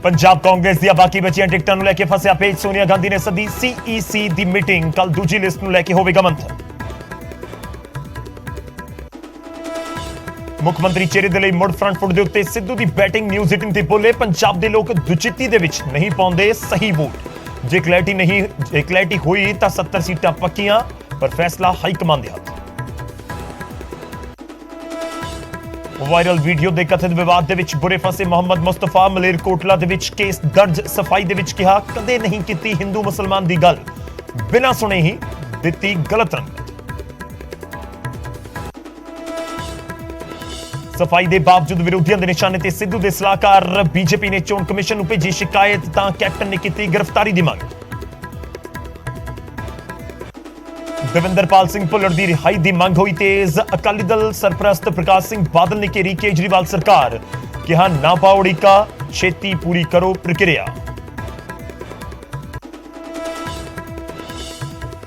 पंजाब कांग्रेस ਦੀਆਂ ਬਾਕੀ ਬਚੀਆਂ ਟਿਕਟਾਂ ਨੂੰ ਲੈ ਕੇ ਫਸਿਆ ਪੇਜ ਸੋਨੀਆ ਗਾਂਧੀ ਨੇ ਸੱਦੀ ਸੀਈਸੀ ਦੀ ਮੀਟਿੰਗ ਕੱਲ ਦੂਜੀ ਲਿਸਟ ਨੂੰ ਲੈ ਕੇ ਹੋਵੇਗਾ ਮੰਥਨ ਮੁੱਖ ਮੰਤਰੀ ਚਿਹਰੇ ਦੇ ਲਈ ਮੁੜ ਫਰੰਟ ਫੁੱਟ ਦੇ ਉੱਤੇ ਸਿੱਧੂ ਦੀ ਬੈਟਿੰਗ ਨਿਊਜ਼ 18 ਤੇ ਬੋਲੇ ਪੰਜਾਬ ਦੇ ਲੋਕ ਦੁਚਿੱਤੀ ਦੇ ਵਿੱਚ ਨਹੀਂ ਪਾਉਂਦੇ ਸਹੀ ਵੋਟ ਜੇ ਕਲੈਰਿਟੀ ਹੋਈ ਤਾਂ 70 ਸੀਟਾਂ ਪੱਕੀਆਂ ਪਰ ਫੈਸਲਾ ਹਾਈ ਕਮਾਂਡ ਦੇ ਹੱਥ ਵਾਇਰਲ ਵੀਡੀਓ ਦੇ ਕਥਿਤ ਵਿਵਾਦ ਦੇ ਵਿੱਚ ਬੁਰੇ ਫਸੇ ਮੁਹੰਮਦ ਮੁਸਤਫਾ ਮਲੇਰਕੋਟਲਾ ਦੇ ਵਿੱਚ ਕੇਸ ਦਰਜ ਸਫਾਈ ਦੇ ਵਿੱਚ ਕਿਹਾ ਕਦੇ ਨਹੀਂ ਕੀਤੀ ਹਿੰਦੂ ਮੁਸਲਮਾਨ ਦੀ ਗੱਲ ਬਿਨਾਂ ਸੁਣੇ ਹੀ ਦਿੱਤੀ ਗਲਤ ਰੰਗਤ ਸਫਾਈ ਦੇ ਬਾਵਜੂਦ ਵਿਰੋਧੀਆਂ ਦੇ ਨਿਸ਼ਾਨੇ ਤੇ ਸਿੱਧੂ ਦੇ ਸਲਾਹਕਾਰ ਬੀਜੇਪੀ ਨੇ ਚੋਣ ਕਮਿਸ਼ਨ ਨੂੰ ਭੇਜੀ ਸ਼ਿਕਾਇਤ ਤਾਂ ਕੈਪਟਨ ਨੇ ਕੀਤੀ ਗ੍ਰਿਫਤਾਰੀ ਦੀ ਮੰਗ ਦਵਿੰਦਰਪਾਲ ਸਿੰਘ ਭੁੱਲਰ ਦੀ ਰਿਹਾਈ ਦੀ ਮੰਗ ਹੋਈ ਤੇਜ਼ ਅਕਾਲੀ ਦਲ ਸਰਪ੍ਰਸਤ ਪ੍ਰਕਾਸ਼ ਸਿੰਘ ਬਾਦਲ ਨੇ ਘੇਰੀ ਕੇਜਰੀਵਾਲ ਸਰਕਾਰ ਕਿਹਾ ਨਾ ਪਾਓ ਉੜੀਕਾ ਛੇਤੀ ਪੂਰੀ ਕਰੋ ਪ੍ਰਕਿਰਿਆ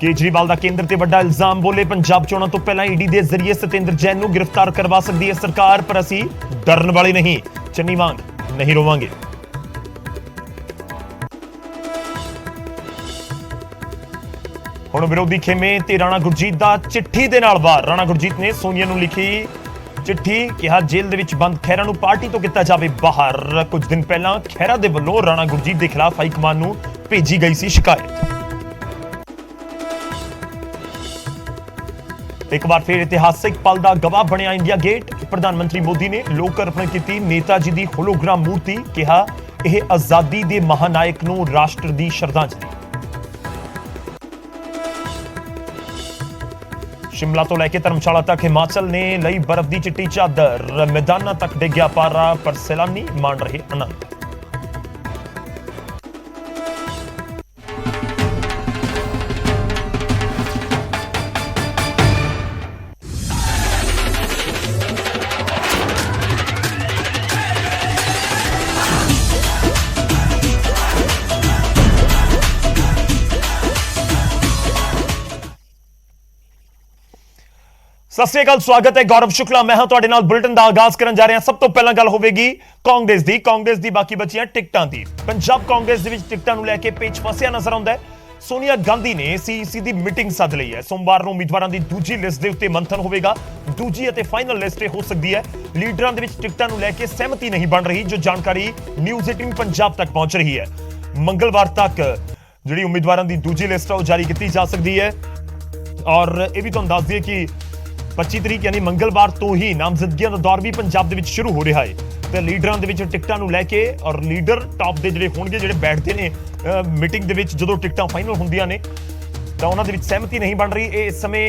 ਕੇਜਰੀਵਾਲ ਦਾ ਕੇਂਦਰ ਤੇ ਵੱਡਾ ਇਲਜ਼ਾਮ ਬੋਲੇ ਪੰਜਾਬ ਚੋਣਾਂ ਤੋਂ ਪਹਿਲਾਂ ਈਡੀ ਦੇ ਜ਼ਰੀਏ ਸਤਿੰਦਰ ਜੈਨ ਨੂੰ ਗ੍ਰਿਫਤਾਰ ਕਰਵਾ ਸਕਦੀ ਹੈ ਸਰਕਾਰ ਪਰ ਅਸੀਂ ਡਰਨ ਵਾਲੇ ਨਹੀਂ ਚੰਨੀ ਵਾਂਗ ਨਹੀਂ ਰੋਵਾਂਗੇ ਹੁਣ ਵਿਰੋਧੀ ਖੇਮੇ ਤੇ ਰਾਣਾ ਗੁਰਜੀਤ ਦਾ ਚਿੱਠੀ ਦੇ ਨਾਲ ਵਾਰ ਰਾਣਾ ਗੁਰਜੀਤ ਨੇ ਸੋਨੀਆ ਨੂੰ ਲਿਖੀ ਚਿੱਠੀ ਕਿਹਾ ਜੇਲ੍ਹ ਦੇ ਵਿੱਚ ਬੰਦ ਖਹਿਰਾ ਨੂੰ ਪਾਰਟੀ ਤੋਂ ਕੀਤਾ ਜਾਵੇ ਬਾਹਰ ਕੁਝ ਦਿਨ ਪਹਿਲਾਂ ਖਹਿਰਾ ਦੇ ਵੱਲੋਂ ਰਾਣਾ ਗੁਰਜੀਤ ਦੇ ਖਿਲਾਫ ਹਾਈ ਕਮਾਨ ਨੂੰ ਭੇਜੀ ਗਈ ਸੀ ਸ਼ਿਕਾਇਤ ਇੱਕ ਵਾਰ ਫਿਰ ਇਤਿਹਾਸਿਕ ਪਲ ਦਾ ਗਵਾਹ ਬਣਿਆ ਇੰਡੀਆ ਗੇਟ ਪ੍ਰਧਾਨ ਮੰਤਰੀ ਮੋਦੀ ਨੇ ਲੋਕ ਅਰਪਣ ਕੀਤੀ ਨੇਤਾ ਜੀ ਦੀ ਹੋਲੋਗ੍ਰਾਮ ਮੂਰਤੀ ਕਿਹਾ ਇਹ ਆਜ਼ਾਦੀ ਦੇ ਮਹਾਨਾਇਕ ਨੂੰ ਰਾਸ਼ਟਰ ਦੀ ਸ਼ਰਧਾਂਜਲੀ शिमला तो लेके धर्मशाला तक हिमाचल ने लई बर्फ की चिट्टी चादर मैदाना तक डिग्या पारा पर सैलानी मान रहे आनंद सत श्री अकाल स्वागत है गौरव शुक्ला मैं हाँ तुहाडे नाल बुलेटिन दा आगाज करन जा रहे हैं सब तो पहला गल होवेगी कांग्रेस दी बाकी बचियां टिकटां दी पंजाब कांग्रेस दे विच टिकटां नूं लैके पेच फसिया नजर आउंदा है सोनिया गांधी ने सीईसी दी मीटिंग सद लई है सोमवार नूं उम्मीदवारां दी दूजी लिस्ट दे उत्ते मंथन होवेगा दूजी अते फाइनल लिस्ट हो सकदी है लीडरां दे विच टिकटां नूं लैके सहमति नहीं बन रही जो जानकारी न्यूज़ 18 पंजाब तक पहुंच रही है मंगलवार तक जिहड़ी उम्मीदवारां दी दूजी लिस्ट है जारी की जा सकती है और यह भी तुहानूं दस दईए कि 25 तरीक यानी मंगलवार तो ही नामजदगियां ਦਾ ਦੌਰ ਵੀ ਪੰਜਾਬ ਦੇ ਵਿੱਚ ਸ਼ੁਰੂ ਹੋ ਰਿਹਾ ਹੈ ਤੇ ਲੀਡਰਾਂ ਦੇ ਵਿੱਚ ਟਿਕਟਾਂ ਨੂੰ ਲੈ ਕੇ ਔਰ ਲੀਡਰ ਟਾਪ ਦੇ ਜਿਹੜੇ ਹੋਣਗੇ ਜਿਹੜੇ ਬੈਠਦੇ ਨੇ ਮੀਟਿੰਗ ਦੇ ਵਿੱਚ ਜਦੋਂ ਟਿਕਟਾਂ ਫਾਈਨਲ ਹੁੰਦੀਆਂ ਨੇ ਤਾਂ ਉਹਨਾਂ ਦੇ ਵਿੱਚ ਸਹਿਮਤੀ ਨਹੀਂ ਬਣ ਰਹੀ ਇਹ ਇਸ ਸਮੇਂ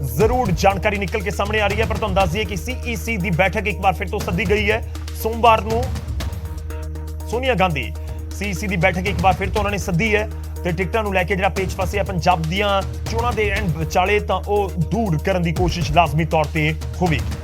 ਜ਼ਰੂਰ ਜਾਣਕਾਰੀ ਨਿਕਲ ਕੇ ਸਾਹਮਣੇ ਆ ਰਹੀ ਹੈ ਪਰ ਤੁਹਾਨੂੰ ਦੱਸ ਦਈਏ ਕਿ ਸੀਈਸੀ ਦੀ ਬੈਠਕ ਇੱਕ ਵਾਰ ਫਿਰ ਤੋਂ ਸੱਦੀ ਗਈ ਹੈ ਸੋਮਵਾਰ ਨੂੰ ਸੋਨੀਆ ਗਾਂਧੀ ਸੀਈਸੀ ਦੀ ਬੈਠਕ ਇੱਕ ਵਾਰ ਫਿਰ ਤੋਂ ਉਹਨਾਂ ਨੇ ਸੱਦੀ ਹੈ ਤੇ ਟਿਕਟਾਂ ਨੂੰ ਲੈ ਕੇ ਜਿਹੜਾ ਪੇਚ ਫਸਿਆ ਪੰਜਾਬ ਦੀਆਂ ਚੋਣਾਂ ਦੇ ਐਂਡ ਵਿਚਾਲੇ ਤਾਂ ਉਹ ਦੂਰ ਕਰਨ ਦੀ ਕੋਸ਼ਿਸ਼ ਲਾਜ਼ਮੀ ਤੌਰ ਤੇ ਹੋਵੇਗੀ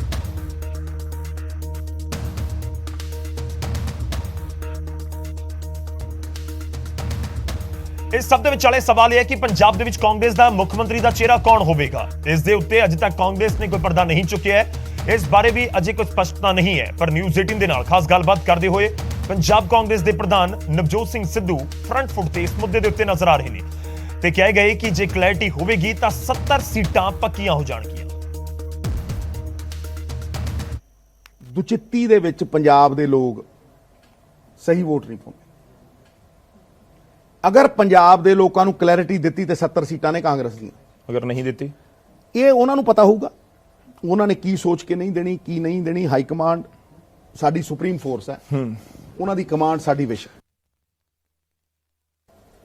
ਇਸ ਸਭ ਦੇ ਵਿਚਾਲੇ ਸਵਾਲ ਇਹ ਹੈ ਕਿ ਪੰਜਾਬ ਦੇ ਵਿੱਚ ਕਾਂਗਰਸ ਦਾ ਮੁੱਖ ਮੰਤਰੀ ਦਾ ਚਿਹਰਾ ਕੌਣ ਹੋਵੇਗਾ ਇਸ ਦੇ ਉੱਤੇ ਅਜੇ ਤੱਕ ਕਾਂਗਰਸ ਨੇ ਕੋਈ ਪਰਦਾ ਨਹੀਂ ਚੁੱਕਿਆ ਹੈ ਇਸ ਬਾਰੇ ਵੀ ਅਜੇ ਕੋਈ ਸਪਸ਼ਟਤਾ ਨਹੀਂ ਹੈ ਪਰ ਨਿਊਜ਼ 18 ਦੇ ਨਾਲ ਖਾਸ ਗੱਲਬਾਤ ਕਰਦੇ ਹੋਏ पंजाब कांग्रेस के प्रधान नवजोत सिंह सिद्धू फ्रंट फुट ते इस मुद्दे दे उत्ते नजर आ रहे हैं ते कह गए कि जे क्लैरिटी होवेगी तां 70 सीटां पक्कियां हो जाणगियां ਦੁਚਿੱਤੀ ਦੇ ਵਿੱਚ ਪੰਜਾਬ ਦੇ ਲੋਕ ਸਹੀ ਵੋਟ ਨਹੀਂ ਪਾਉਂਦੇ ਅਗਰ ਪੰਜਾਬ ਦੇ ਲੋਕਾਂ ਨੂੰ ਕਲੈਰਿਟੀ ਦਿੱਤੀ ਤੇ 70 ਸੀਟਾਂ ਨੇ ਕਾਂਗਰਸ ਦੀਆਂ अगर नहीं देती ਇਹ ਉਹਨਾਂ ਨੂੰ ਪਤਾ ਹੋਊਗਾ ਉਹਨਾਂ ਨੇ ਕੀ ਸੋਚ ਕੇ ਨਹੀਂ ਦੇਣੀ ਕੀ ਨਹੀਂ ਦੇਣੀ ਹਾਈ ਕਮਾਂਡ ਸਾਡੀ ਸੁਪਰੀਮ ਫੋਰਸ ਹੈ ਉਹਨਾਂ ਦੀ ਕਮਾਂਡ ਸਾਡੀ ਵਿਸ਼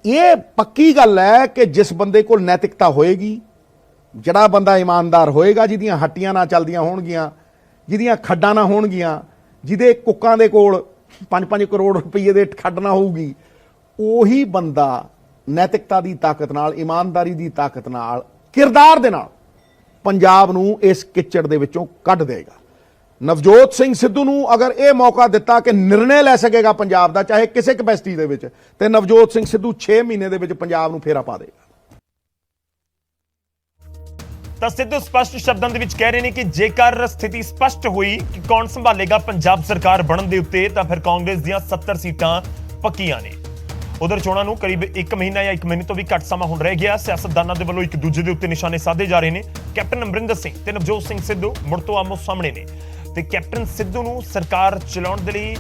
ਇਹ ਪੱਕੀ ਗੱਲ ਹੈ ਕਿ ਜਿਸ ਬੰਦੇ ਕੋਲ ਨੈਤਿਕਤਾ ਹੋਏਗੀ ਜਿਹੜਾ ਬੰਦਾ ਇਮਾਨਦਾਰ ਹੋਏਗਾ ਜਿਹਦੀਆਂ ਹੱਟੀਆਂ ਨਾ ਚੱਲਦੀਆਂ ਹੋਣਗੀਆਂ ਜਿਹਦੀਆਂ ਖੱਡਾਂ ਨਾ ਹੋਣਗੀਆਂ ਜਿਹਦੇ ਕੁੱਕਾਂ ਦੇ ਕੋਲ 5-5 ਕਰੋੜ ਰੁਪਏ ਦੇ ਖੱਡ ਨਾ ਹੋਊਗੀ ਉਹੀ ਬੰਦਾ ਨੈਤਿਕਤਾ ਦੀ ਤਾਕਤ ਨਾਲ ਇਮਾਨਦਾਰੀ ਦੀ ਤਾਕਤ ਨਾਲ ਕਿਰਦਾਰ ਦੇ ਨਾਲ ਪੰਜਾਬ ਨੂੰ ਇਸ ਕਿਚੜ ਦੇ ਵਿੱਚੋਂ ਕੱਢ ਦੇਗਾ ਨਵਜੋਤ ਸਿੰਘ ਸਿੱਧੂ ਨੂੰ ਅਗਰ ਇਹ ਮੌਕਾ ਦਿੱਤਾ ਕਿ ਨਿਰਣੇ ਲੈ ਸਕੇਗਾ ਪੰਜਾਬ ਦਾ ਚਾਹੇ ਕਿਸੇ ਕਪੈਸਿਟੀ ਦੇ ਵਿੱਚ ਤੇ ਨਵਜੋਤ ਸਿੰਘ ਸਿੱਧੂ 6 ਮਹੀਨੇ ਦੇ ਵਿੱਚ ਪੰਜਾਬ ਨੂੰ ਫੇਰਾ ਪਾ ਦੇਗਾ ਤਾਂ ਸਿੱਧੂ ਸਪਸ਼ਟ ਸ਼ਬਦਾਂ ਦੇ ਵਿੱਚ ਕਹਿ ਰਹੇ ਨੇ ਕਿ ਜੇਕਰ ਸਥਿਤੀ ਸਪਸ਼ਟ ਹੋਈ ਕਿ ਕੌਣ ਸੰਭਾਲੇਗਾ ਪੰਜਾਬ ਸਰਕਾਰ ਬਣਨ ਦੇ ਉੱਤੇ ਤਾਂ ਫਿਰ ਕਾਂਗਰਸ ਦੀਆਂ 70 ਸੀਟਾਂ ਪੱਕੀਆਂ ਨੇ। ਉਧਰ ਚੋਣਾਂ ਨੂੰ ਕਰੀਬ 1 ਮਹੀਨਾ ਜਾਂ 1 ਮਹੀਨੇ ਤੋਂ ਵੀ ਘੱਟ ਸਮਾਂ ਹੁਣ ਰਹਿ ਗਿਆ। ਸਿਆਸਤਦਾਨਾਂ ਦੇ ਵੱਲੋਂ ਇੱਕ ਦੂਜੇ ਦੇ ਉੱਤੇ ਨਿਸ਼ਾਨੇ ਸਾਧੇ ਜਾ ਰਹੇ ਨੇ। ਕੈਪਟਨ ਅਮਰਿੰਦਰ ਸਿੰਘ ਤੇ ਨਵਜੋਤ ਸਿੰਘ ਸਿੱਧੂ ਮੁੜ ਤੋਂ ਆਮੋ ਸਾਹਮਣੇ ਨੇ ਤੇ ਕੈਪਟਨ ਸਿੱਧੂ ਨੂੰ ਸਰਕਾਰ ਚਲਾਉਣ ਦੇ ਲਈ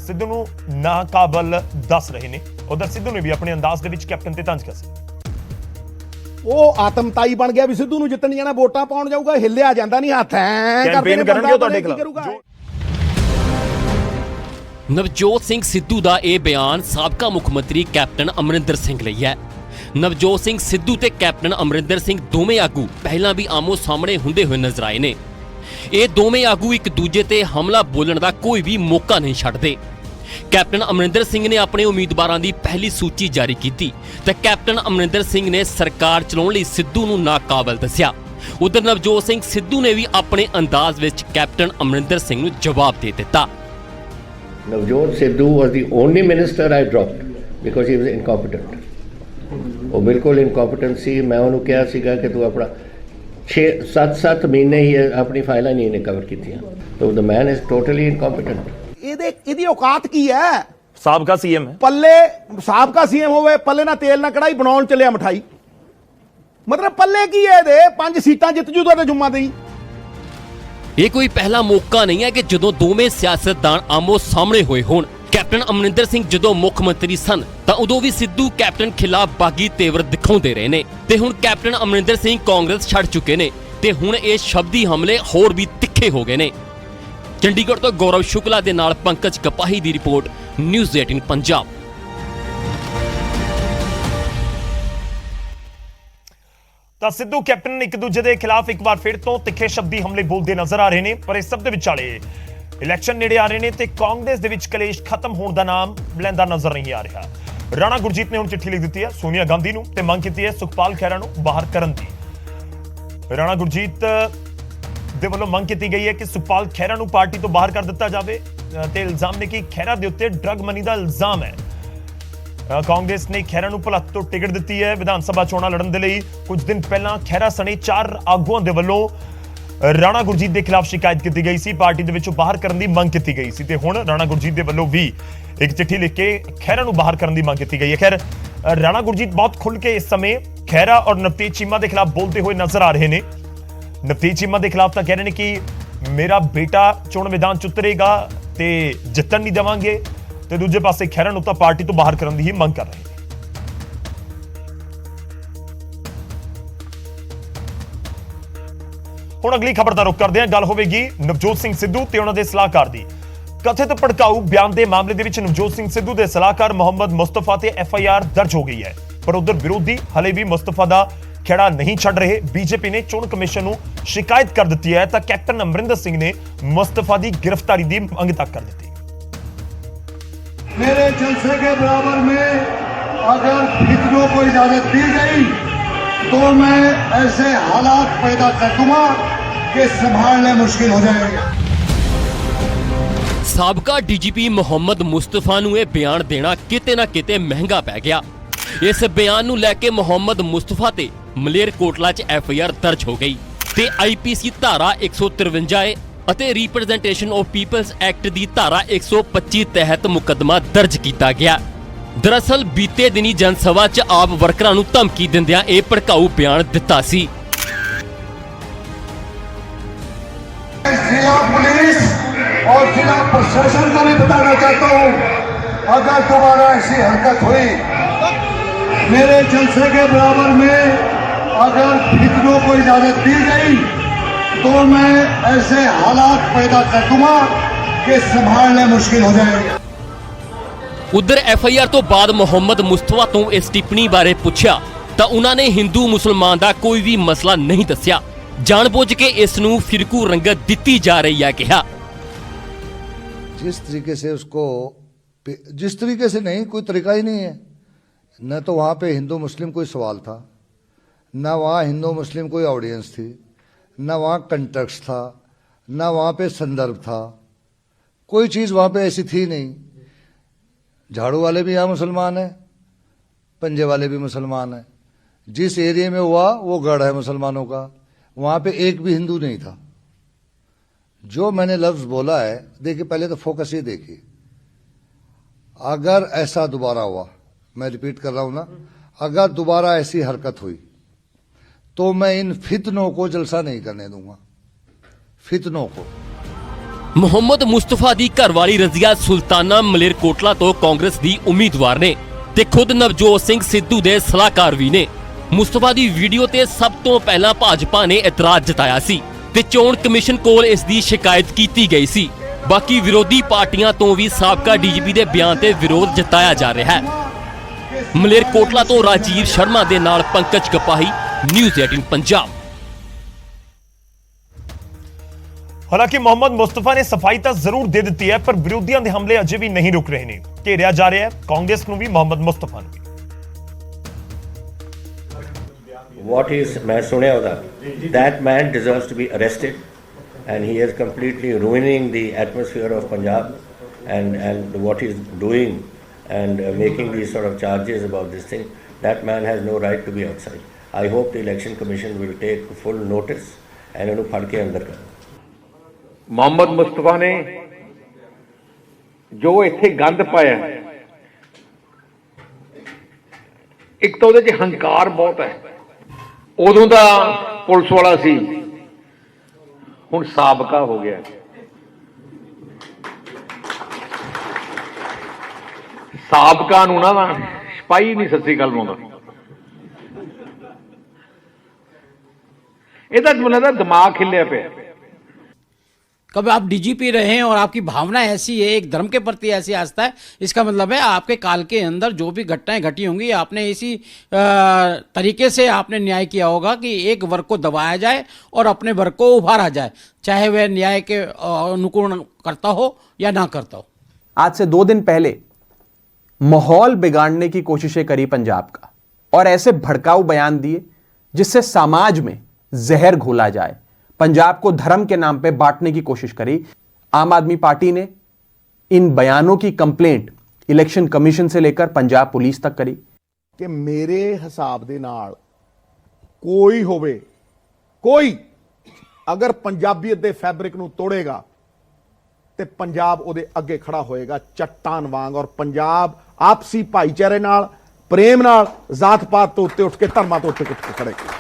ਸਿੱਧੂ ਨੂੰ ਨਾਕਾਬਲ ਦੱਸ ਰਹੇ ਨੇ। ਉਧਰ ਸਿੱਧੂ ਨੇ ਵੀ ਆਪਣੇ ਅੰਦਾਜ਼ ਦੇ ਵਿੱਚ ਕੈਪਟਨ ਤੇ ਤੰਜ ਕੱਸੀ। ਉਹ ਆਤਮਤਾਈ ਬਣ ਗਿਆ ਵੀ ਸਿੱਧੂ ਨੂੰ ਜਿੱਤਣ ਜਾਣਾ, ਵੋਟਾਂ ਪਾਉਣ ਜਾਊਗਾ, ਹਿੱਲਿਆ ਜਾਂਦਾ ਨਹੀਂ, ਹੱਥ ਐ ਕੈਂਪੇਨ ਕਰਨਗੇ ਤੁਹਾਡੇ ਖਿਲਾਫ। ਨਵਜੋਤ ਸਿੰਘ ਸਿੱਧੂ ਦਾ ਇਹ ਬਿਆਨ ਸਾਬਕਾ ਮੁੱਖ ਮੰਤਰੀ ਕੈਪਟਨ ਅਮਰਿੰਦਰ ਸਿੰਘ ਲਈ ਹੈ। ਨਵਜੋਤ ਸਿੰਘ ਸਿੱਧੂ ਤੇ ਕੈਪਟਨ ਅਮਰਿੰਦਰ ਸਿੰਘ ਦੋਵੇਂ ਆਗੂ ਪਹਿਲਾਂ ਵੀ ਆਮੋ ਸਾਹਮਣੇ ਹੁੰਦੇ ਹੋਏ ਨਜ਼ਰ ਆਏ ਨੇ। ਇਹ ਦੋਵੇਂ ਆਗੂ ਇੱਕ ਦੂਜੇ ਤੇ ਹਮਲਾ ਬੋਲਣ ਦਾ ਕੋਈ ਵੀ ਮੌਕਾ ਨਹੀਂ ਛੱਡਦੇ। ਕੈਪਟਨ ਅਮਰਿੰਦਰ ਸਿੰਘ ਨੇ ਆਪਣੇ ਉਮੀਦਵਾਰਾਂ ਦੀ ਪਹਿਲੀ ਸੂਚੀ ਜਾਰੀ ਕੀਤੀ ਤੇ ਕੈਪਟਨ ਅਮਰਿੰਦਰ ਸਿੰਘ ਨੇ ਸਰਕਾਰ ਚਲਾਉਣ ਲਈ ਸਿੱਧੂ ਨੂੰ ਨਾਕਾਬਲ ਦੱਸਿਆ। ਉਧਰ ਨਵਜੋਤ ਸਿੰਘ ਸਿੱਧੂ ਨੇ ਵੀ ਆਪਣੇ ਅੰਦਾਜ਼ ਵਿੱਚ ਕੈਪਟਨ ਅਮਰਿੰਦਰ ਸਿੰਘ ਨੂੰ ਜਵਾਬ ਦੇ ਦਿੱਤਾ। Navjot Sidhu was the only minister I dropped because he was incompetent. ਉਹ ਬਿਲਕੁਲ incompetent ਸੀ। ਮੈਂ ਉਹਨੂੰ ਕਿਹਾ ਸੀਗਾ ਕਿ ਤੂੰ ਆਪਣਾ 6-7 ਮਹੀਨੇ ਹੀ ਆਪਣੀ ਫਾਈਲਾਂ ਨਹੀਂ ਕਵਰ ਕੀਤੀਆਂ। So the man is totally incompetent. ਇਹਦੀ ਔਕਾਤ ਕੀ ਹੈ? ਸਾਬਕਾ ਸੀਐਮ ਹੈ, ਪੱਲੇ ਸਾਬਕਾ ਸੀਐਮ ਹੋਵੇ, ਪੱਲੇ ਨਾਲ ਤੇਲ ਨਾ ਕੜਾਈ ਬਣਾਉਣ ਚੱਲਿਆ ਮਠਾਈ। ਮਤਲਬ ਪੱਲੇ ਕੀ ਹੈ ਇਹਦੇ? 5 ਸੀਟਾਂ ਜਿੱਤ ਜੂ ਤੁਹਾਡੇ ਜੁਮਾ ਦੇ ਹੀ। ਇਹ ਕੋਈ ਪਹਿਲਾ ਮੌਕਾ ਨਹੀਂ ਹੈ ਕਿ ਜਦੋਂ ਦੋਵੇਂ ਸਿਆਸਤਦਾਨ ਆਮੋ ਸਾਹਮਣੇ ਹੋਏ ਹੋਣ। ਕੈਪਟਨ ਅਮਰਿੰਦਰ ਸਿੰਘ ਜਦੋਂ ਮੁੱਖ ਮੰਤਰੀ ਸਨ ਤਾਂ ਉਦੋਂ ਵੀ ਸਿੱਧੂ ਕੈਪਟਨ ਖਿਲਾਫ ਬਾਗੀ ਤੇਵਰ ਦਿਖਾਉਂਦੇ ਰਹੇ ਨੇ ਤੇ ਹੁਣ ਕੈਪਟਨ ਅਮਰਿੰਦਰ ਸਿੰਘ ਕਾਂਗਰਸ ਛੱਡ ਚੁੱਕੇ ਨੇ ਤੇ ਹੁਣ ਇਹ ਸ਼ਬਦੀ ਹਮਲੇ ਹੋਰ ਵੀ ਤਿੱਖੇ ਹੋ ਗਏ ਨੇ। ਚੰਡੀਗੜ੍ਹ ਤੋਂ ਗੌਰਵ ਸ਼ੁਕਲਾ ਦੇ ਨਾਲ ਪੰਕਜ ਕਪਾਹੀ ਦੀ ਰਿਪੋਰਟ, ਨਿਊਜ਼ 18 ਪੰਜਾਬ। ਤਾਂ ਸਿੱਧੂ ਕੈਪਟਨ ਇੱਕ ਦੂਜੇ ਦੇ ਖਿਲਾਫ ਇੱਕ ਵਾਰ ਫਿਰ ਤੋਂ ਤਿੱਖੇ ਸ਼ਬਦੀ ਹਮਲੇ ਬੋਲਦੇ ਨਜ਼ਰ ਆ ਰਹੇ ਨੇ। ਪਰ ਇਸ ਸਭ ਦੇ ਵਿਚਾਲੇ ਇਲੈਕਸ਼ਨ ਨੇੜੇ ਆ ਰਹੇ ਨੇ ਤੇ ਕਾਂਗਰਸ ਦੇ ਵਿੱਚ ਕਲੇਸ਼ ਖਤਮ ਹੋਣ ਦਾ ਨਾਮ ਲੈਂਦਾ ਨਜ਼ਰ ਨਹੀਂ ਆ ਰਿਹਾ। ਰਾਣਾ ਗੁਰਜੀਤ ਨੇ ਹੁਣ ਚਿੱਠੀ ਲਿਖ ਦਿੱਤੀ ਹੈ ਸੋਨੀਆ ਗਾਂਧੀ ਨੂੰ ਤੇ ਮੰਗ ਕੀਤੀ ਹੈ ਸੁਖਪਾਲ ਖਹਿਰਾ ਨੂੰ ਬਾਹਰ ਕਰਨ ਦੀ। ਰਾਣਾ ਗੁਰਜੀਤ ਦੇ ਵੱਲੋਂ ਮੰਗ ਕੀਤੀ ਗਈ ਹੈ ਕਿ ਸੁਖਪਾਲ ਖਹਿਰਾ ਨੂੰ ਪਾਰਟੀ ਤੋਂ ਬਾਹਰ ਕਰ ਦਿੱਤਾ ਜਾਵੇ ਤੇ ਇਲਜ਼ਾਮ ਨੇ ਕਿ ਖਹਿਰਾ ਦੇ ਉੱਤੇ ਡਰੱਗ ਮਨੀ ਦਾ ਇਲਜ਼ਾਮ ਹੈ। ਕਾਂਗਰਸ ਨੇ ਖਹਿਰਾ ਨੂੰ ਭਲੱਤ ਤੋਂ ਟਿਕਟ ਦਿੱਤੀ ਹੈ। ਵਿਧਾਨ ਸਭਾ ਚੋਣਾਂ ਲੜਨ ਦੇ ਲਈ ਕੁਝ ਦਿਨ ਪਹਿਲਾਂ ਖਹਿਰਾ ਸਣੇ 4 ਆਗੂਆਂ ਦੇ ਵੱਲੋਂ ਰਾਣਾ ਗੁਰਜੀਤ ਦੇ ਖਿਲਾਫ ਸ਼ਿਕਾਇਤ ਕੀਤੀ ਗਈ ਸੀ, ਪਾਰਟੀ ਦੇ ਵਿੱਚੋਂ ਬਾਹਰ ਕਰਨ ਦੀ ਮੰਗ ਕੀਤੀ ਗਈ ਸੀ ਤੇ ਹੁਣ ਰਾਣਾ ਗੁਰਜੀਤ ਦੇ ਵੱਲੋਂ ਵੀ ਇੱਕ ਚਿੱਠੀ ਲਿਖ ਕੇ ਖਹਿਰਾ ਨੂੰ ਬਾਹਰ ਕਰਨ ਦੀ ਮੰਗ ਕੀਤੀ ਗਈ ਹੈ। ਖੈਰ ਰਾਣਾ ਗੁਰਜੀਤ ਬਹੁਤ ਖੁੱਲ੍ਹ ਕੇ ਇਸ ਸਮੇਂ ਖਹਿਰਾ ਔਰ ਨਵਤੇਜ ਚੀਮਾ ਦੇ ਖਿਲਾਫ ਬੋਲਦੇ ਹੋਏ ਨਜ਼ਰ ਆ ਰਹੇ ਨੇ। ਨਵਤੇਜ ਚੀਮਾ ਦੇ ਖਿਲਾਫ ਤਾਂ ਕਹਿ ਰਹੇ ਨੇ ਕਿ ਮੇਰਾ ਬੇਟਾ ਚੋਣ ਮੈਦਾਨ 'ਚ ਉਤਰੇਗਾ ਤੇ ਜਿੱਤਣ ਨਹੀਂ ਦੇਵਾਂਗੇ ਤੇ ਦੂਜੇ ਪਾਸੇ ਖਹਿਰਾ ਨੂੰ ਤਾਂ ਪਾਰਟੀ ਤੋਂ ਬਾਹਰ ਕਰਨ ਦੀ ਹੀ ਮੰਗ ਕਰ ਰਹੇ ਨੇ। ਹੁਣ ਅਗਲੀ ਖਬਰ ਦਾ ਰੁਖ ਕਰਦੇ ਹਾਂ। ਗੱਲ ਹੋਵੇਗੀ ਨਵਜੋਤ ਸਿੰਘ ਸਿੱਧੂ ਤੇ ਉਹਨਾਂ ਦੇ ਸਲਾਹਕਾਰ ਦੀ। ਕਥਿਤ ਭੜਕਾਊ ਬਿਆਨ ਦੇ ਮਾਮਲੇ ਦੇ ਵਿੱਚ ਨਵਜੋਤ ਸਿੰਘ ਸਿੱਧੂ ਦੇ ਸਲਾਹਕਾਰ ਮੁਹੰਮਦ ਮੁਸਤਫਾ ਤੇ FIR ਦਰਜ ਹੋ ਗਈ ਹੈ। ਪਰ ਉਧਰ ਵਿਰੋਧੀ ਹਲੇ ਵੀ ਮੁਸਤਫਾ ਦਾ ਖੇੜਾ ਨਹੀਂ ਛੱਡ ਰਹੇ। ਬੀਜੇਪੀ ਨੇ ਚੋਣ ਕਮਿਸ਼ਨ ਨੂੰ ਸ਼ਿਕਾਇਤ ਕਰ ਦਿੱਤੀ ਹੈ ਤਾਂ ਕੈਪਟਨ ਅਮਰਿੰਦਰ ਸਿੰਘ ਨੇ ਮੁਸਤਫਾ ਦੀ ਗ੍ਰਿਫਤਾਰੀ ਦੀ ਮੰਗ ਤੱਕ ਕਰ ਦਿੱਤੀ। मेरे जलसे के बराबर में अगर फितनों को इजाजत दी गई तो मैं ऐसे हालात पैदा कर दूंगा कि संभालने मुश्किल हो जाएगा। ਸਾਬਕਾ ਡੀਜੀਪੀ ਮੁਹੰਮਦ ਮੁਸਤਫਾ ਨੂੰ ਇਹ ਬਿਆਨ ਦੇਣਾ ਕਿਤੇ ਨਾ ਕਿਤੇ ਮਹਿੰਗਾ ਪੈ ਗਿਆ। ਇਸ ਬਿਆਨ ਨੂੰ ਲੈ ਕੇ ਮੁਹੰਮਦ ਮੁਸਤਫਾ ਤੇ ਮਲੇਰਕੋਟਲਾ 'ਚ FIR ਦਰਜ ਹੋ ਗਈ ਤੇ IPC ਧਾਰਾ 153 ਅਤੇ ਰਿਪਰੈਜ਼ੈਂਟੇਸ਼ਨ ਆਫ ਪੀਪਲਸ ਐਕਟ ਦੀ ਧਾਰਾ 125 ਤਹਿਤ ਮੁਕੱਦਮਾ ਦਰਜ ਕੀਤਾ ਗਿਆ। ਦਰਅਸਲ ਬੀਤੇ ਦਿਨੀ ਜਨ ਸਭਾ 'ਚ ਆਪ ਵਰਕਰਾਂ ਨੂੰ ਧਮਕੀ ਦਿੰਦਿਆਂ ਇਹ ਭੜਕਾਊ ਬਿਆਨ ਦਿੱਤਾ ਸੀ। जिला पुलिस और जिला प्रशासन को भी बताना चाहता हूँ, अगर दोबारा ऐसी हरकत हुई मेरे जलसे के बराबर में अगर फितनों को इजाजत दी गई तो मैं ऐसे हालात पैदा कर दूंगा कि संभालने मुश्किल हो जाएगा। ਉਧਰ FIR ਤੋਂ ਬਾਅਦ ਮੁਹੰਮਦ ਮੁਸਤਫਾ ਤੋਂ ਇਸ ਟਿੱਪਣੀ ਬਾਰੇ ਪੁੱਛਿਆ ਤਾਂ ਉਹਨਾਂ ਨੇ ਹਿੰਦੂ ਮੁਸਲਮਾਨ ਦਾ ਕੋਈ ਵੀ ਮਸਲਾ ਨਹੀਂ ਦੱਸਿਆ। ਜਾਣਬੁੱਝ ਕੇ ਇਸ ਨੂੰ ਫਿਰਕੂ ਰੰਗਤ ਦਿੱਤੀ ਜਾ ਰਹੀ ਹੈ ਕਿਹਾ। जिस तरीके से उसको, जिस तरीके से नहीं, कोई तरीका ही नहीं है। न तो वहाँ पे हिंदू मुस्लिम कोई सवाल था, न वहाँ हिंदू मुस्लिम कोई ऑडियंस थी, न वहाँ कंटेक्स्ट था, न वहाँ पे संदर्भ था। कोई चीज़ वहाँ पे ऐसी थी नहीं। झाड़ू वाले भी यहाँ मुसलमान हैं, पंजे वाले भी मुसलमान हैं। जिस एरिया में हुआ वो गढ़ है मुसलमानों का, वहाँ पे एक भी हिंदू नहीं था। जो मैंने लफ्ज़ बोला है, देखिए पहले तो फोकस ये देखिए, अगर ऐसा दोबारा हुआ, मैं रिपीट कर रहा हूं ना, अगर दोबारा ऐसी हरकत हुई तो मैं इन फितनों को जलसा नहीं करने दूंगा, फितनों को। ਮੁਹੰਮਦ ਮੁਸਤਫਾ ਦੀ ਘਰਵਾਲੀ ਰਜ਼ੀਆ ਸੁਲਤਾਨਾ ਮਲੇਰਕੋਟਲਾ ਤੋਂ ਕਾਂਗਰਸ ਦੀ ਉਮੀਦਵਾਰ ਨੇ ਤੇ ਖੁਦ ਨਵਜੋਤ ਸਿੰਘ ਸਿੱਧੂ ਦੇ ਸਲਾਹਕਾਰ ਵੀ ਨੇ। ਮੁਸਤਫਾ ਦੀ ਵੀਡੀਓ ਤੇ ਸਭ ਤੋਂ ਪਹਿਲਾਂ ਭਾਜਪਾ ਨੇ ਇਤਰਾਜ਼ ਜਤਾਇਆ ਸੀ ਤੇ ਚੋਣ ਕਮਿਸ਼ਨ ਕੋਲ ਇਸ ਦੀ ਸ਼ਿਕਾਇਤ ਕੀਤੀ ਗਈ ਸੀ। ਬਾਕੀ ਵਿਰੋਧੀ ਪਾਰਟੀਆਂ ਤੋਂ ਵੀ ਸਾਬਕਾ ਡੀਜੀਪੀ ਦੇ ਬਿਆਨ ਤੇ ਵਿਰੋਧ ਜਤਾਇਆ ਜਾ ਰਿਹਾ ਹੈ। ਮਲੇਰਕੋਟਲਾ ਤੋਂ ਰਾਜੀਵ ਸ਼ਰਮਾ ਦੇ ਨਾਲ ਪੰਕਜ ਕਪਾਹੀ, ਨਿਊਜ਼ 18 पंजाब। ਹਾਲਾਂਕਿ ਮੁਹੰਮਦ ਮੁਸਤਫਾ ਨੇ ਸਫਾਈ ਤਾਂ ਜ਼ਰੂਰ ਦੇ ਦਿੱਤੀ ਹੈ, ਪਰ ਵਿਰੋਧੀਆਂ ਦੇ ਹਮਲੇ ਅਜੇ ਵੀ ਨਹੀਂ ਰੁਕ ਰਹੇ ਨੇ। ਘੇਰਿਆ ਜਾ ਰਿਹਾ ਹੈ ਕਾਂਗਰਸ ਨੂੰ ਵੀ, ਮੁਹੰਮਦ ਮੁਸਤਫਾ ਨੂੰ ਵੀ। What is, मैं सुने होगा, that man deserves to be arrested, and he is completely ruining the atmosphere of Punjab, and what he's doing, and making these sort of charges about this thing. That man has no right to be outside. I hope the election commission will take full notice and ਉਹਨੂੰ ਫੜ ਕੇ ਅੰਦਰ ਕਰ। ਮੁਹੰਮਦ ਮੁਸਤਫਾ ਨੇ ਜੋ ਇੱਥੇ ਗੰਦ ਪਾਇਆ, ਇੱਕ ਤਾਂ ਉਹਦੇ 'ਚ ਹੰਕਾਰ ਬਹੁਤ ਹੈ। ਉਦੋਂ ਦਾ ਪੁਲਿਸ ਵਾਲਾ ਸੀ, ਹੁਣ ਸਾਬਕਾ ਹੋ ਗਿਆ। ਸਾਬਕਾ ਨੂੰ ਨਾ ਸਿਪਾਹੀ ਨਹੀਂ ਸੱਚੀ ਗੱਲ ਲਾਉਂਦਾ। ਇਹਦਾ ਮੈਨੂੰ ਲੱਗਦਾ ਦਿਮਾਗ ਖਿੱਲਿਆ ਪਿਆ। कब आप डीजीपी रहे हैं और आपकी भावना ऐसी है, एक धर्म के प्रति ऐसी आस्था है, इसका मतलब है आपके काल के अंदर जो भी घटनाएं घटी होंगी आपने इसी तरीके से आपने न्याय किया होगा कि एक वर्ग को दबाया जाए और अपने वर्ग को उभारा जाए, चाहे वह न्याय के अनुकूल करता हो या ना करता हो। आज से 2 दिन पहले माहौल बिगाड़ने की कोशिशें करी पंजाब का और ऐसे भड़काऊ बयान दिए जिससे समाज में जहर घोला जाए, पंजाब को धर्म के नाम पे बांटने की कोशिश करी। आम आदमी पार्टी ने इन बयानों की कंप्लेंट इलेक्शन कमीशन से लेकर पंजाब पुलिस तक करी कि मेरे हिसाब दे नाल कोई होवे, कोई अगर पंजाबीयत दे फैब्रिक नूं तोड़ेगा ते पंजाब ਉਹਦੇ ਅੱਗੇ ਖੜਾ ਹੋਏਗਾ ਚੱਟਾਨ ਵਾਂਗ। ਔਰ ਪੰਜਾਬ ਆਪਸੀ ਭਾਈਚਾਰੇ ਨਾਲ, ਪ੍ਰੇਮ ਨਾਲ, ਜ਼ਾਤ ਪਾਤ ਤੋਂ ਉੱਤੇ ਉੱਠ ਕੇ, ਧਰਮਾਂ ਤੋਂ ਉੱਤੇ ਉੱਠ ਕੇ ਖੜੇਗਾ।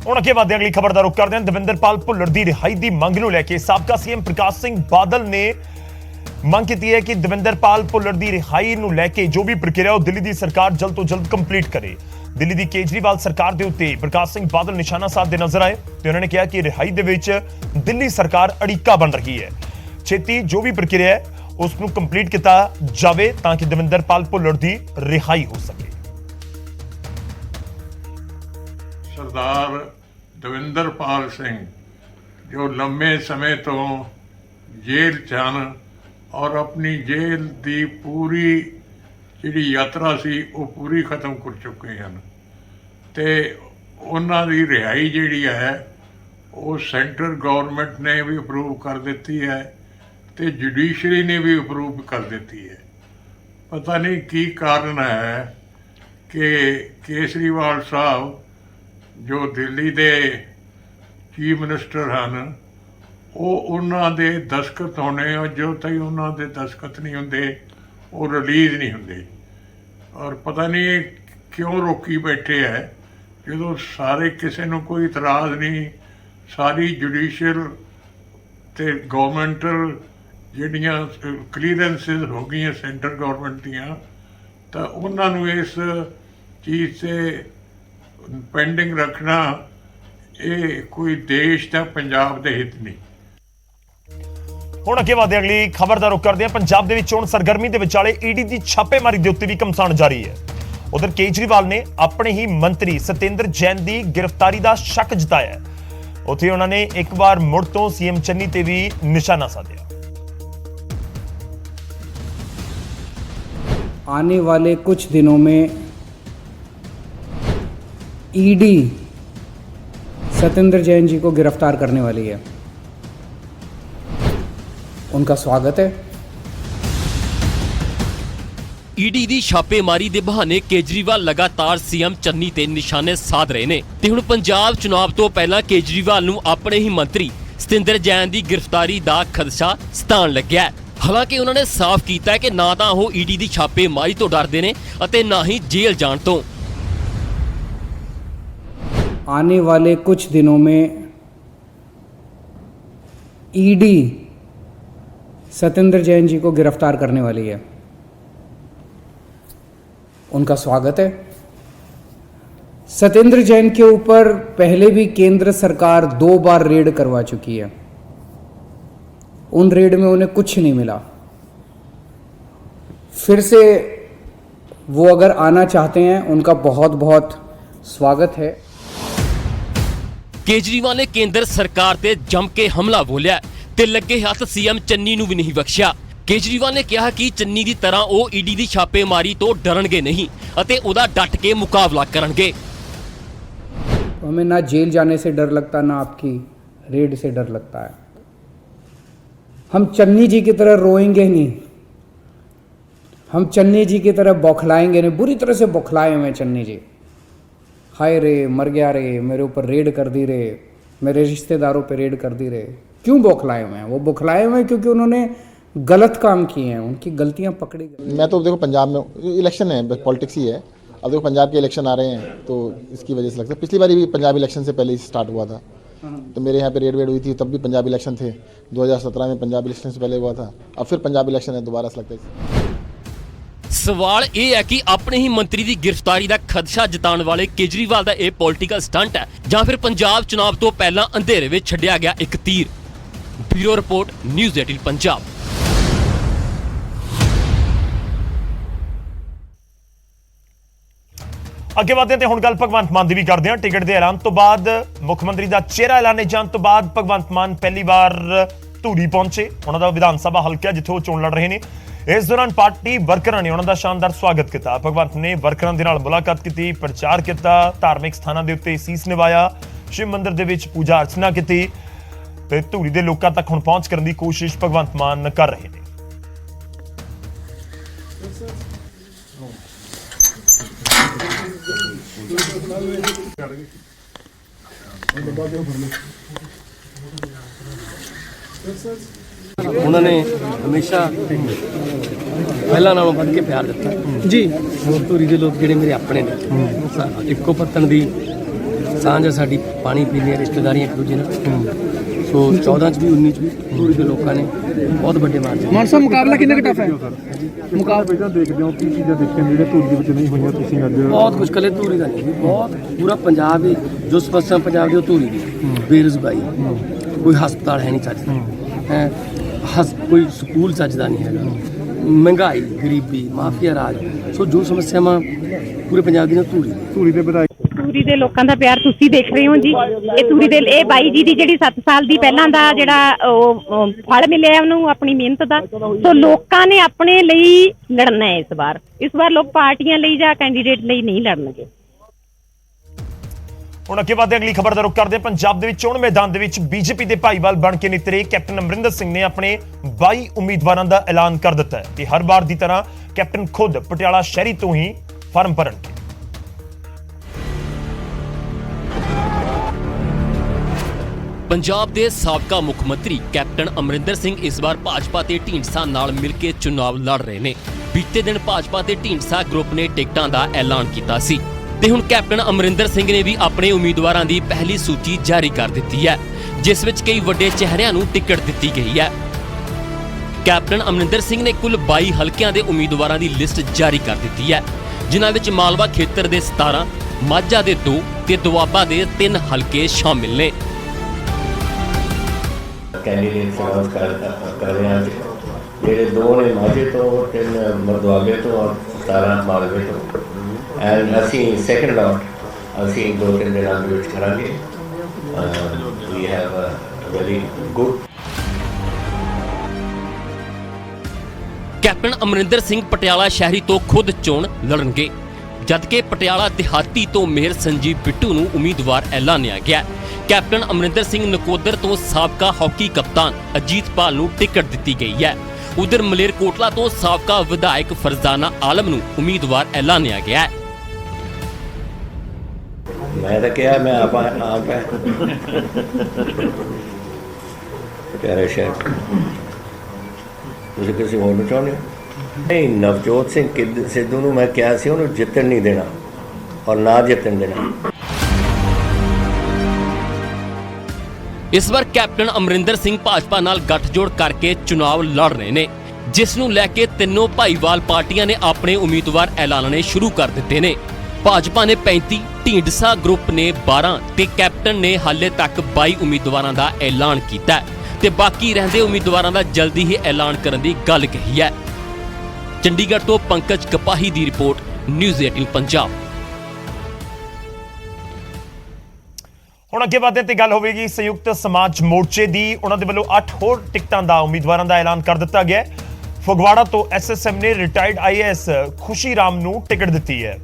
ਹੁਣ ਅੱਗੇ ਵਧਦੇ ਅਗਲੀ ਖਬਰ ਦਾ ਰੁਖ ਕਰਦੇ ਹਾਂ। ਦਵਿੰਦਰਪਾਲ ਭੁੱਲਰ ਦੀ ਰਿਹਾਈ ਦੀ ਮੰਗ ਨੂੰ ਲੈ ਕੇ ਸਾਬਕਾ ਸੀਐਮ ਪ੍ਰਕਾਸ਼ ਸਿੰਘ ਬਾਦਲ ਨੇ ਮੰਗ ਕੀਤੀ ਹੈ ਕਿ ਦਵਿੰਦਰਪਾਲ ਭੁੱਲਰ ਦੀ ਰਿਹਾਈ ਨੂੰ ਲੈ ਕੇ ਜੋ ਵੀ ਪ੍ਰਕਿਰਿਆ ਉਹ ਦਿੱਲੀ ਦੀ ਸਰਕਾਰ ਜਲਦ ਤੋਂ ਜਲਦ ਕੰਪਲੀਟ ਕਰੇ। ਦਿੱਲੀ ਦੀ ਕੇਜਰੀਵਾਲ ਸਰਕਾਰ ਦੇ ਉੱਤੇ ਪ੍ਰਕਾਸ਼ ਸਿੰਘ ਬਾਦਲ ਨਿਸ਼ਾਨਾ ਸਾਧਦੇ ਨਜ਼ਰ ਆਏ ਤੇ ਉਹਨਾਂ ਨੇ ਕਿਹਾ ਕਿ ਰਿਹਾਈ ਦੇ ਵਿੱਚ ਦਿੱਲੀ ਸਰਕਾਰ ਅੜਿੱਕਾ ਬਣ ਰਹੀ ਹੈ। ਛੇਤੀ ਜੋ ਵੀ ਪ੍ਰਕਿਰਿਆ ਹੈ ਉਸ ਨੂੰ ਕੰਪਲੀਟ ਕੀਤਾ ਜਾਵੇ ਤਾਂ ਕਿ ਦਵਿੰਦਰਪਾਲ ਭੁੱਲਰ ਦੀ ਰਿਹਾਈ ਹੋ ਸਕੇ। सरदार ਦਵਿੰਦਰਪਾਲ ਸਿੰਘ ਜੋ ਲੰਮੇ ਸਮੇਂ ਤੋਂ ਜੇਲ੍ਹ 'ਚ ਹਨ ਔਰ ਆਪਣੀ ਜੇਲ੍ਹ ਦੀ ਪੂਰੀ ਜਿਹੜੀ ਯਾਤਰਾ ਸੀ ਉਹ ਪੂਰੀ ਖਤਮ ਕਰ ਚੁੱਕੇ ਹਨ ਤੇ ਉਹਨਾਂ ਦੀ ਰਿਹਾਈ ਜਿਹੜੀ ਹੈ ਉਹ ਸੈਂਟਰ ਗਵਰਨਮੈਂਟ ਨੇ ਵੀ ਅਪਰੂਵ ਕਰ ਦਿੱਤੀ ਹੈ ਤੇ ਜੁਡੀਸ਼ਰੀ ਨੇ ਵੀ ਅਪਰੂਵ ਕਰ ਦਿੱਤੀ ਹੈ। ਪਤਾ ਨਹੀਂ ਕੀ ਕਾਰਨ ਹੈ ਕਿ ਕੇਜਰੀਵਾਲ ਸਾਹਿਬ ਜੋ ਦਿੱਲੀ ਦੇ ਚੀਫ ਮਿਨਿਸਟਰ ਹਨ ਉਹ ਉਹਨਾਂ ਦੇ ਦਸਤਖਤ ਹੋਣੇ, ਔਰ ਜੋ ਤਾਈ ਉਹਨਾਂ ਦੇ ਦਸਤਖਤ ਨਹੀਂ ਹੁੰਦੇ ਉਹ ਰਿਲੀਜ਼ ਨਹੀਂ ਹੁੰਦੇ। ਔਰ ਪਤਾ ਨਹੀਂ ਕਿਉਂ ਰੋਕੀ ਬੈਠੇ ਹੈ ਜਦੋਂ ਸਾਰੇ ਕਿਸੇ ਨੂੰ ਕੋਈ ਇਤਰਾਜ਼ ਨਹੀਂ। ਸਾਰੀ ਜੁਡੀਸ਼ੀਅਲ ਤੇ ਗਵਰਨਮੈਂਟਲ ਜਿਹੜੀਆਂ ਕਲੀਅਰੈਂਸਿਸ ਹੋ ਗਈਆਂ ਸੈਂਟਰ ਗਵਰਨਮੈਂਟ ਦੀਆਂ, ਤਾਂ ਉਹਨਾਂ ਨੂੰ ਇਸ ਚੀਜ਼ 'ਤੇ ਪੈਂਡਿੰਗ ਰੱਖਣਾ ਇਹ ਕੋਈ ਦੇਸ਼ ਦਾ ਪੰਜਾਬ ਦੇ ਹਿੱਤ ਨਹੀਂ। ਹੁਣ ਅੱਗੇ ਵਧਦੇ ਅਗਲੀ ਖਬਰ ਦਾ ਰੁਖ ਕਰਦੇ ਹਾਂ। ਪੰਜਾਬ ਦੇ ਵਿੱਚ ਚੋਣ ਸਰਗਰਮੀ ਦੇ ਵਿਚਾਲੇ ਈਡੀ ਦੀ ਛਾਪੇਮਾਰੀ ਦੇ ਉੱਤੇ ਵੀ ਘਮਸਾਣ ਜਾਰੀ ਹੈ। ਉਧਰ ਕੇਜਰੀਵਾਲ ਨੇ ਆਪਣੇ ਹੀ ਮੰਤਰੀ ਸਤਿੰਦਰ ਜੈਨ ਦੀ ਗ੍ਰਿਫਤਾਰੀ ਦਾ ਸ਼ੱਕ ਜਤਾਇਆ ਹੈ। ਉੱਥੇ ਉਹਨਾਂ ਨੇ ਇੱਕ ਵਾਰ ਮੁੜ ਤੋਂ ਸੀਐਮ ਚੰਨੀ ਤੇ ਵੀ ਨਿਸ਼ਾਨਾ ਸਾਧਿਆ। आने वाले कुछ दिनों में ईडी सत्येंद्र जैन जी को गिरफ्तार करने वाली है। उनका स्वागत है। ਈਡੀ ਦੀ ਛਾਪੇਮਾਰੀ ਦੇ ਬਹਾਨੇ ਕੇਜਰੀਵਾਲ ਲਗਾਤਾਰ ਸੀਐਮ ਚੰਨੀ ਤੇ ਨਿਸ਼ਾਨੇ ਸਾਧ ਰਹੇ ਨੇ ਤੇ ਹੁਣ ਪੰਜਾਬ ਚੁਣਾਵ ਤੋਂ ਪਹਿਲਾਂ ਕੇਜਰੀਵਾਲ ਨੂੰ ਆਪਣੇ ਹੀ ਮੰਤਰੀ ਸਤਿੰਦਰ ਜੈਨ ਦੀ ਗ੍ਰਿਫਤਾਰੀ ਦਾ ਖਦਸ਼ਾ ਸਤਾਉਣ ਲੱਗਿਆ ਹੈ। ਹਾਲਾਂਕਿ ਉਹਨਾਂ ਨੇ ਸਾਫ਼ ਕੀਤਾ ਹੈ ਕਿ ਨਾ ਤਾਂ ਉਹ ਈਡੀ ਦੀ ਛਾਪੇਮਾਰੀ ਤੋਂ ਡਰਦੇ ਨੇ ਅਤੇ ਨਾ ਹੀ ਜੇਲ੍ਹ ਜਾਣ ਤੋਂ। आने वाले कुछ दिनों में ईडी सत्येंद्र जैन जी को गिरफ्तार करने वाली है। उनका स्वागत है। सत्येंद्र जैन के ऊपर पहले भी केंद्र सरकार 2 बार रेड करवा चुकी है। उन रेड में उन्हें कुछ नहीं मिला। फिर से वो अगर आना चाहते हैं, उनका बहुत बहुत स्वागत है। ਕੇਜਰੀਵਾਲ ਨੇ ਕੇਂਦਰ ਸਰਕਾਰ ਤੇ ਜੰਮ ਕੇ ਹਮਲਾ ਬੋਲਿਆ ਤੇ ਲੱਗੇ ਹੱਥ ਸੀਐਮ ਚੰਨੀ ਨੂੰ ਵੀ ਨਹੀਂ ਬਖਸ਼ਿਆ। ਕੇਜਰੀਵਾਲ ਨੇ ਕਿਹਾ ਕਿ ਚੰਨੀ ਦੀ ਤਰ੍ਹਾਂ ਉਹ ਈਡੀ ਦੀ ਛਾਪੇਮਾਰੀ ਤੋਂ ਡਰਨਗੇ ਨਹੀਂ ਅਤੇ ਉਹਦਾ ਡਟ ਕੇ ਮੁਕਾਬਲਾ ਕਰਨਗੇ। हमें ना जेल जाने से डर लगता, ना आपकी रेड से डर लगता है। हम चन्नी जी की तरह रोएंगे नहीं, हम चन्नी जी की तरह बौखलाएंगे नहीं। बुरी तरह से बौखलाए हुए चन्नी जी, हाय रे मर गया रे, मेरे ऊपर रेड कर दी रे, मेरे रिश्तेदारों पे रेड कर दी रे। क्यों बौखलाए हुए हैं? वो बौखलाए हुए हैं क्योंकि उन्होंने गलत काम किए हैं, उनकी गलतियां पकड़ी गई। मैं तो देखो पंजाब में इलेक्शन है, पॉलिटिक्स ही है। अब देखो पंजाब के इलेक्शन आ रहे हैं तो इसकी वजह से लगता है। पिछली बार भी पंजाब इलेक्शन से पहले ही स्टार्ट हुआ था, तो मेरे यहाँ पे रेड वेड हुई थी, तब भी पंजाब इलेक्शन थे। 2017 में पंजाब इलेक्शन से पहले हुआ था, अब फिर पंजाब इलेक्शन है दोबारा से लगता है। ਸਵਾਲ ਇਹ ਹੈ ਕਿ ਆਪਣੇ ਹੀ ਮੰਤਰੀ ਦੀ ਗ੍ਰਿਫਤਾਰੀ ਦਾ ਖਦਸ਼ਾ ਜਤਾਉਣ ਵਾਲੇ ਕੇਜਰੀਵਾਲ ਦਾ ਇਹ ਪੋਲੀਟੀਕਲ ਸਟੰਟ ਹੈ ਜਾਂ ਫਿਰ ਪੰਜਾਬ ਚੁਣਾਵ ਤੋਂ ਪਹਿਲਾਂ ਅੰਧੇਰੇ ਵਿੱਚ ਛੱਡਿਆ ਗਿਆ ਇੱਕ ਤੀਰ। Bureau report, news 18 Punjab. ਅੱਗੇ ਵਧਦੇ ਹਾਂ ਤੇ ਹੁਣ ਗੱਲ ਭਗਵੰਤ ਮਾਨ ਦੀ ਵੀ ਕਰਦੇ ਹਾਂ। ਟਿਕਟ ਦੇ ਐਲਾਨ ਤੋਂ ਬਾਅਦ ਮੁੱਖ ਮੰਤਰੀ ਦਾ ਚਿਹਰਾ ਐਲਾਨੇ ਜਾਣ ਤੋਂ ਬਾਅਦ ਭਗਵੰਤ ਮਾਨ ਪਹਿਲੀ ਵਾਰ ਧੂਰੀ ਪਹੁੰਚੇ। ਉਹਨਾਂ ਦਾ ਵਿਧਾਨ ਸਭਾ ਹਲਕਾ ਜਿੱਥੇ ਉਹ ਚੋਣ ਲੜ ਰਹੇ ਨੇ। ਇਸ ਦੌਰਾਨ ਪਾਰਟੀ ਵਰਕਰਾਂ ਨੇ ਉਹਨਾਂ ਦਾ ਸ਼ਾਨਦਾਰ ਸਵਾਗਤ ਕੀਤਾ। ਭਗਵੰਤ ਨੇ ਵਰਕਰਾਂ ਦੇ ਨਾਲ ਮੁਲਾਕਾਤ ਕੀਤੀ, ਪ੍ਰਚਾਰ ਕੀਤਾ, ਧਾਰਮਿਕ ਸਥਾਨਾਂ ਦੇ ਉੱਤੇ ਸੀਸ ਨਿਵਾਇਆ, ਸ਼ਿਵ ਮੰਦਿਰ ਦੇ ਵਿੱਚ ਪੂਜਾ ਅਰਚਨਾ ਕੀਤੀ ਤੇ ਧੂਰੀ ਦੇ ਲੋਕਾਂ ਤੱਕ ਹੁਣ ਪਹੁੰਚ ਕਰਨ ਦੀ ਕੋਸ਼ਿਸ਼ ਭਗਵੰਤ ਮਾਨ ਕਰ ਰਹੇ ਨੇ। ਉਹਨਾਂ ਨੇ ਹਮੇਸ਼ਾ ਪਹਿਲਾਂ ਨਾਲੋਂ ਵੱਧ ਕੇ ਪਿਆਰ ਦਿੱਤਾ ਜੀ। ਧੂਰੀ ਦੇ ਲੋਕ ਜਿਹੜੇ ਮੇਰੇ ਆਪਣੇ ਨੇ, ਇੱਕੋ ਪੱਤਣ ਦੀ ਸਾਂਝ ਹੈ ਸਾਡੀ, ਪਾਣੀ ਪੀਂਦੇ ਰਿਸ਼ਤੇਦਾਰੀਆਂ ਇੱਕ ਦੂਜੇ ਨਾਲ। ਸੋ 14 ਚ ਵੀ 19 ਚ ਵੀ ਧੂਰੀ ਦੇ ਲੋਕਾਂ ਨੇ ਬਹੁਤ ਵੱਡੇ ਮਾਨ ਸਾਹਿਬ ਮੁਕਾਬਲਾ ਕਿੰਨਾ ਕੁ ਟਫ ਹੈ? ਮੁਕਾਬਲਾ ਦੇਖਦੇ ਹੋ ਕੀ ਚੀਜ਼ਾਂ ਦੇਖੀਆਂ ਜਿਹੜੇ ਧੂਰੀ ਦੇ ਵਿੱਚ ਨਹੀਂ ਹੋਈਆਂ ਤੁਸੀਂ ਅੱਜ? ਬਹੁਤ ਕੁਝ ਕਲੇ ਧੂਰੀ ਦਾ ਨਹੀਂ, ਬਹੁਤ ਪੂਰਾ ਪੰਜਾਬ ਹੀ ਜੋ ਸਮੱਸਿਆ ਪੰਜਾਬ ਦੀ ਉਹ ਧੂਰੀ ਦੀ। ਬੇਰੁਜ਼ਗਾਰੀ, ਕੋਈ ਹਸਪਤਾਲ ਹੈ ਨਹੀਂ ਚੱਜਦਾ ਹੈ, ਕੋਈ ਸਕੂਲ ਚੱਜਦਾ ਨਹੀਂ ਹੈਗਾ, ਮਹਿੰਗਾਈ, ਗਰੀਬੀ, ਮਾਫੀਆ ਰਾਜ। ਸੋ ਜੋ ਸਮੱਸਿਆਵਾਂ ਪੂਰੇ ਪੰਜਾਬ ਦੀਆਂ ਧੂਰੀ ਦੇ ਵਧਾਈ। ਧੂਰੀ ਦੇ ਲੋਕਾਂ ਦਾ ਪਿਆਰ ਤੁਸੀਂ ਦੇਖ ਰਹੇ ਹੋ ਜੀ। ਇਹ ਧੂਰੀ ਦੇ ਇਹ ਬਾਈ ਜੀ ਦੀ ਜਿਹੜੀ 7 ਸਾਲ ਦੀ ਪਹਿਲਾਂ ਦਾ ਜਿਹੜਾ ਉਹ ਫਲ ਮਿਲਿਆ ਉਹਨੂੰ ਆਪਣੀ ਮਿਹਨਤ ਦਾ। ਸੋ ਲੋਕਾਂ ਨੇ ਆਪਣੇ ਲਈ ਲੜਨਾ ਹੈ ਇਸ ਵਾਰ ਲੋਕ ਪਾਰਟੀਆਂ ਲਈ ਜਾਂ ਕੈਂਡੀਡੇਟ ਲਈ ਨਹੀਂ ਲੜਨਗੇ। ਹੁਣ ਅੱਗੇ ਵਧਦੇ ਅਗਲੀ ਖਬਰ ਦਾ ਰੁਖ ਕਰਦੇ ਹਾਂ। ਪੰਜਾਬ ਦੇ ਵਿੱਚ ਚੋਣ ਮੈਦਾਨ ਦੇ ਵਿੱਚ ਬੀਜੇਪੀ ਦੇ ਭਾਈਵਾਲ ਬਣ ਕੇ ਨਿਤਰੇ ਕੈਪਟਨ ਅਮਰਿੰਦਰ ਸਿੰਘ ਨੇ ਆਪਣੇ 22 ਉਮੀਦਵਾਰਾਂ ਦਾ ਐਲਾਨ ਕਰ ਦਿੱਤਾ ਹੈ ਤੇ ਹਰ ਵਾਰ ਦੀ ਤਰ੍ਹਾਂ ਕੈਪਟਨ ਖੁਦ ਪਟਿਆਲਾ ਸ਼ਹਿਰੀ ਤੋਂ ਹੀ ਫਾਰਮ ਭਰਨਗੇ। ਪੰਜਾਬ ਦੇ ਸਾਬਕਾ ਮੁੱਖ ਮੰਤਰੀ ਕੈਪਟਨ ਅਮਰਿੰਦਰ ਸਿੰਘ ਇਸ ਵਾਰ ਭਾਜਪਾ ਤੇ ਢੀਂਡਸਾ ਨਾਲ ਮਿਲ ਕੇ ਚੁਣਾਵ ਲੜ ਰਹੇ ਨੇ। ਬੀਤੇ ਦਿਨ ਭਾਜਪਾ ਤੇ ਢੀਂਡਸਾ ਗਰੁੱਪ ਨੇ ਟਿਕਟਾਂ ਦਾ ਐਲਾਨ ਕੀਤਾ ਸੀ ਤੇ ਹੁਣ ਕੈਪਟਨ ਅਮਰਿੰਦਰ ਸਿੰਘ ਨੇ ਵੀ ਆਪਣੇ ਉਮੀਦਵਾਰਾਂ ਦੀ ਪਹਿਲੀ ਸੂਚੀ ਜਾਰੀ ਕਰ ਦਿੱਤੀ ਹੈ, ਜਿਸ ਵਿੱਚ ਕਈ ਵੱਡੇ ਚਿਹਰਿਆਂ ਨੂੰ ਟਿਕਟ ਦਿੱਤੀ ਗਈ ਹੈ। ਕੈਪਟਨ ਅਮਰਿੰਦਰ ਸਿੰਘ ਨੇ ਕੁੱਲ 22 ਹਲਕਿਆਂ ਦੇ ਉਮੀਦਵਾਰਾਂ ਦੀ ਲਿਸਟ ਜਾਰੀ ਕਰ ਦਿੱਤੀ ਹੈ, ਜਿਨ੍ਹਾਂ ਵਿੱਚ ਮਾਲਵਾ ਖੇਤਰ ਦੇ 17, ਮਾਝਾ ਦੇ 2 ਤੇ ਦੁਆਬਾ ਦੇ 3 ਹਲਕੇ ਸ਼ਾਮਿਲ ਨੇ। ਕੈਂਡੀਡੇਟ ਅਨਾਉਂਸ ਕਰ ਰਹੇ ਹਾਂ ਜਿਹੜੇ 2 ਨੇ ਮਾਝੇ ਤੋਂ, 3 ਦੁਆਬੇ ਤੋਂ ਔਰ 17 ਮਾਲਵੇ ਤੋਂ। ਐਂਡ ਅਸੀਂ ਸੈਕੰਡ ਰਾਊਂਡ ਅਸੀਂ 2-3 ਦਿਨਾਂ ਦੇ ਵਿੱਚ ਕਰਾਂਗੇ। We have a very good. Captain Amarinder Singh Patiala ਸ਼ਹਿਰੀ ਤੋਂ ਖੁਦ ਚੋਣ ਲੜਨਗੇ, ਜਦਕਿ ਪਟਿਆਲਾ ਦਿਹਾਤੀ ਤੋਂ ਮੇਹਰ ਸੰਜੀਵ ਬਿੱਟੂ ਨੂੰ ਉਮੀਦਵਾਰ ਐਲਾਨਿਆ ਗਿਆ। ਕੈਪਟਨ ਅਮਰਿੰਦਰ ਸਿੰਘ ਨਕੋਦਰ ਤੋਂ ਸਾਬਕਾ ਹਾਕੀ ਕਪਤਾਨ ਅਜੀਤਪਾਲ ਨੂੰ ਟਿਕਟ ਦਿੱਤੀ ਗਈ ਹੈ। ਉਧਰ ਮਲੇਰਕੋਟਲਾ ਤੋਂ ਸਾਬਕਾ ਵਿਧਾਇਕ ਫਰਜ਼ਾਨਾ ਆਲਮ ਨੂੰ ਉਮੀਦਵਾਰ ਐਲਾਨਿਆ ਗਿਆ ਹੈ। ਮੈਂ ਤਾਂ ਕਿਹਾ ਮੈਂ ਆਪ ਹੈ ਪਟਿਆਲਾ ਸ਼ਹਿਰ ਤੁਸੀਂ ਕਿਸੇ ਹੋਰ ਨੂੰ ਚਾਹੁੰਦੇ ਹੋ? ਨਹੀਂ, ਨਵਜੋਤ ਸਿੰਘ ਸਿੱਧੂ ਨੂੰ ਮੈਂ ਕਿਹਾ ਸੀ ਉਹਨੂੰ ਜਿੱਤਣ ਨਹੀਂ ਦੇਣਾ ਔਰ ਨਾ ਜਿੱਤਣ ਦੇਣਾ। ਇਸ ਵਾਰ ਕੈਪਟਨ ਅਮਰਿੰਦਰ ਸਿੰਘ ਭਾਜਪਾ ਨਾਲ ਗੱਠਜੋੜ ਕਰਕੇ ਚੁਣਾਵ ਲੜ ਰਹੇ ਨੇ, ਜਿਸ ਨੂੰ ਲੈ ਕੇ ਤਿੰਨੋਂ ਭਾਈਵਾਲ ਪਾਰਟੀਆਂ ਨੇ ਆਪਣੇ ਉਮੀਦਵਾਰ ਐਲਾਨਣੇ ਸ਼ੁਰੂ ਕਰ ਦਿੱਤੇ ਨੇ। ਭਾਜਪਾ ਨੇ 35, ਢੀਂਡਸਾ ਗਰੁੱਪ ਨੇ 12 ਤੇ ਕੈਪਟਨ ਨੇ ਹਾਲੇ ਤੱਕ 22 ਉਮੀਦਵਾਰਾਂ ਦਾ ਐਲਾਨ ਕੀਤਾ ਤੇ ਬਾਕੀ ਰਹਿੰਦੇ ਉਮੀਦਵਾਰਾਂ ਦਾ ਜਲਦੀ ਹੀ ਐਲਾਨ ਕਰਨ ਦੀ ਗੱਲ ਕਹੀ ਹੈ। ਚੰਡੀਗੜ੍ਹ ਤੋਂ ਪੰਕਜ ਕਪਾਹੀ ਦੀ ਰਿਪੋਰਟ, ਨਿਊਜ਼ 18 ਪੰਜਾਬ। ਹੁਣ ਅੱਗੇ ਵਧਦੇ ਤੇ ਗੱਲ ਹੋਵੇਗੀ ਸੰਯੁਕਤ ਸਮਾਜ ਮੋਰਚੇ ਦੀ। ਉਹਨਾਂ ਦੇ ਵੱਲੋਂ 8 ਹੋਰ ਟਿਕਟਾਂ ਦਾ ਉਮੀਦਵਾਰਾਂ ਦਾ ਐਲਾਨ ਕਰ ਦਿੱਤਾ ਗਿਆ ਹੈ। ਫਗਵਾੜਾ ਤੋਂ ਐਸਐਸਐਮ ਨੇ ਰਿਟਾਇਰਡ ਆਈਏਐਸ ਖੁਸ਼ੀ ਰਾਮ ਨੂੰ ਟਿਕਟ ਦਿੱਤੀ ਹੈ।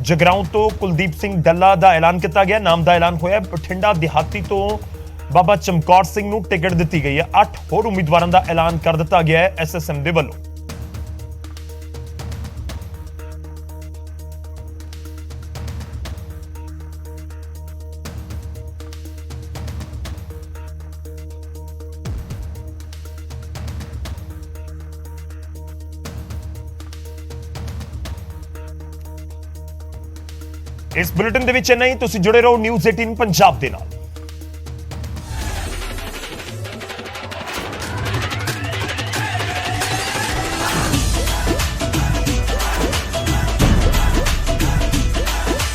ਜਗਰਾਉਂ ਤੋਂ ਕੁਲਦੀਪ ਸਿੰਘ ਡੱਲਾ ਦਾ ਐਲਾਨ ਕੀਤਾ ਗਿਆ, ਨਾਮ ਦਾ ਐਲਾਨ ਹੋਇਆ। ਬਠਿੰਡਾ ਦਿਹਾਤੀ ਤੋਂ ਬਾਬਾ ਚਮਕੌਰ ਸਿੰਘ ਨੂੰ ਟਿਕਟ ਦਿੱਤੀ ਗਈ ਹੈ। 8 ਹੋਰ ਉਮੀਦਵਾਰਾਂ ਦਾ ਐਲਾਨ ਕਰ ਦਿੱਤਾ ਗਿਆ ਹੈ ਐਸਐਸਐਮ ਦੇ ਵੱਲੋਂ। ਇਸ ਬੁਲੇਟਿਨ ਦੇ ਵਿੱਚ ਇੰਨਾ ਹੀ। ਤੁਸੀਂ ਜੁੜੇ ਰਹੋ ਨਿਊਜ਼ 18 ਪੰਜਾਬ ਦੇ ਨਾਲ।